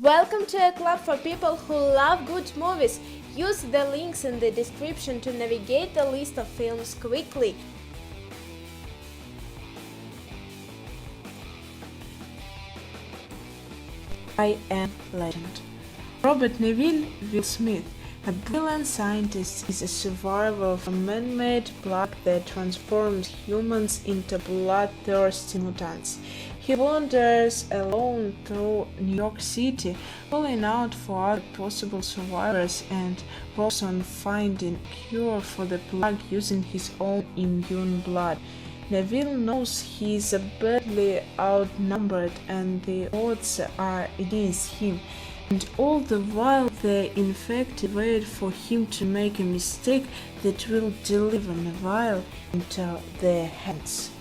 Welcome to a club for people who love good movies. Use the links in the description to navigate the list of films quickly. I Am Legend. Robert Neville Will Smith, a brilliant scientist, is a survivor of a man-made plague that transforms humans into bloodthirsty mutants. He wanders alone through New York City, calling out for other possible survivors and works on finding a cure for the plague using his own immune blood. Neville knows he is badly outnumbered and the odds are against him, and all the while the infected wait for him to make a mistake that will deliver Neville into their hands.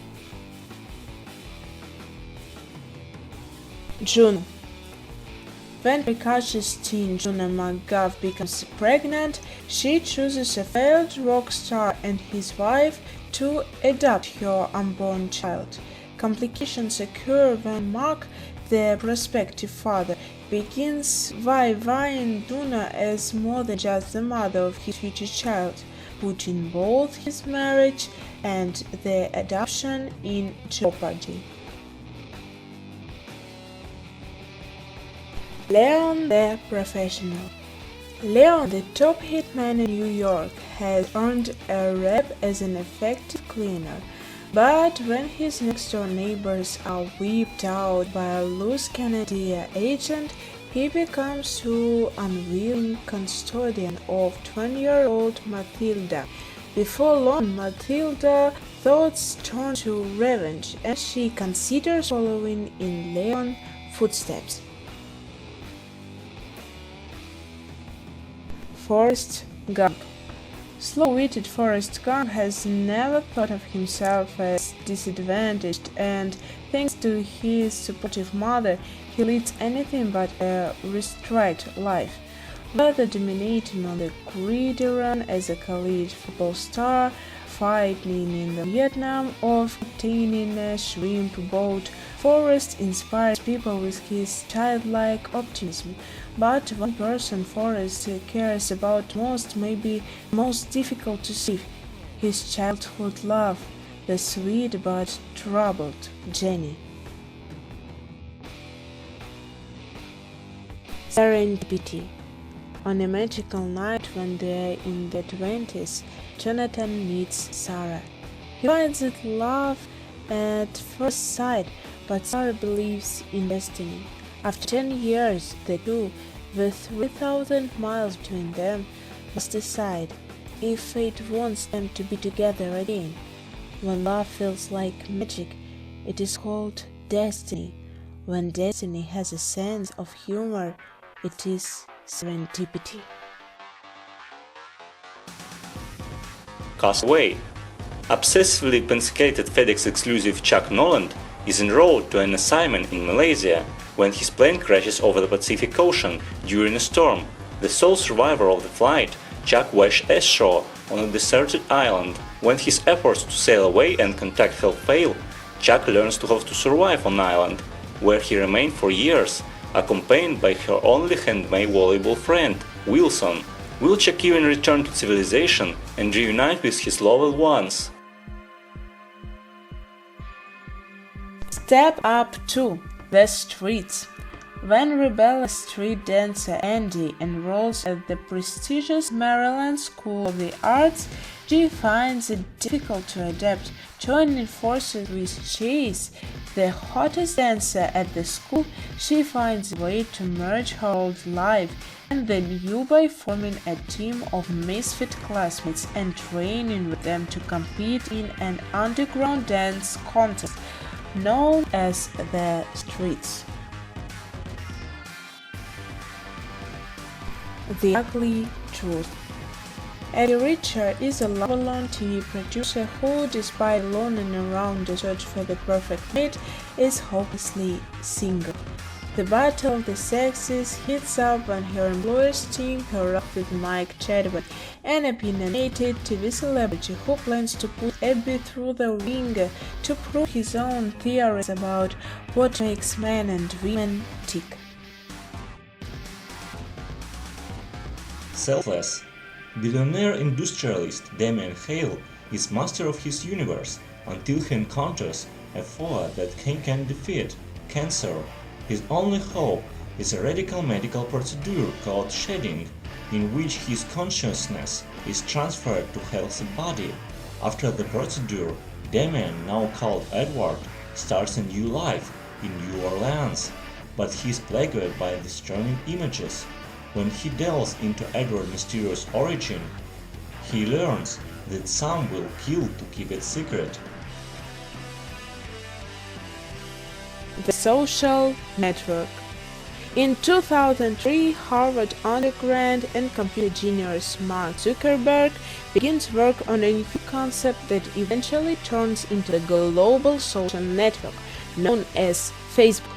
Juno. When precocious teen Juno McGuff becomes pregnant, she chooses a failed rock star and his wife to adopt her unborn child. Complications occur when Mark, the prospective father, begins eyeing Juno as more than just the mother of his future child, putting both his marriage and the adoption in jeopardy. Leon the Professional. Leon, the top hitman in New York, has earned a rep as an effective cleaner, but when his next-door neighbors are wiped out by a loose Canadian agent, he becomes the unwilling custodian of 20-year-old Matilda. Before long, Matilda's thoughts turn to revenge, and she considers following in Leon's footsteps. Forrest Gump. Slow-witted Forrest Gump has never thought of himself as disadvantaged, and thanks to his supportive mother, he leads anything but a restrained life, whether dominating on the gridiron as a college football star, fighting in the Vietnam, or obtaining a shrimp boat. Forrest inspires people with his childlike optimism, but one person Forrest cares about most may be most difficult to see: his childhood love, the sweet but troubled Jenny. Serendipity. On a magical night when they're in their 20s, Jonathan meets Sarah. He finds it love at first sight, but Sarah believes in destiny. After 10 years, the two, with 3,000 miles between them, must decide if fate wants them to be together again. When love feels like magic, it is called destiny. When destiny has a sense of humor, it is serendipity. Castaway. Obsessively pensicated FedEx exclusive Chuck Noland is enrolled to an assignment in Malaysia when his plane crashes over the Pacific Ocean during a storm. The sole survivor of the flight, Chuck washes ashore on a deserted island. When his efforts to sail away and contact help fail, Chuck learns to have to survive on the island, where he remained for years, accompanied by her only handmade volleyball friend, Wilson. Will Chuck even return to civilization and reunite with his loved ones? Step up to the streets. When rebellious street dancer Andy enrolls at the prestigious Maryland School of the Arts, she finds it difficult to adapt. Joining forces with Chase, the hottest dancer at the school, she finds a way to merge her old life and the new by forming a team of misfit classmates and training with them to compete in an underground dance contest known as the Streets. The Ugly Truth. Eddie Richard is a lover-lone TV producer who, despite loning around the search for the perfect mate, is hopelessly single. The battle of the sexes heats up when her employers team her up with Mike Chadwick, an opinionated TV celebrity who plans to put Abby through the ringer to prove his own theories about what makes men and women tick. selfless. Billionaire industrialist Damien Hale is master of his universe until he encounters a foe that he can defeat, cancer. His only hope is a radical medical procedure called shedding, in which his consciousness is transferred to healthy body. After the procedure, Damien, now called Edward, starts a new life in New Orleans, but he is plagued by disturbing images. When he delves into Edward's mysterious origin, he learns that some will kill to keep it secret. The Social Network. In 2003, Harvard undergrad and computer genius Mark Zuckerberg begins work on a new concept that eventually turns into a global social network known as Facebook.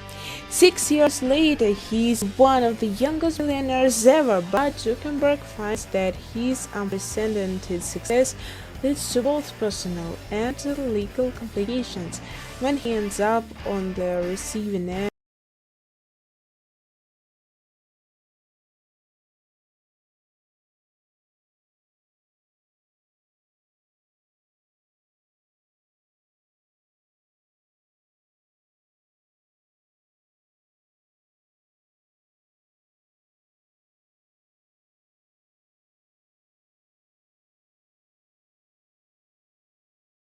6 years later, he is one of the youngest billionaires ever, but Zuckerberg finds that his unprecedented success leads to both personal and legal complications when he ends up on the receiving end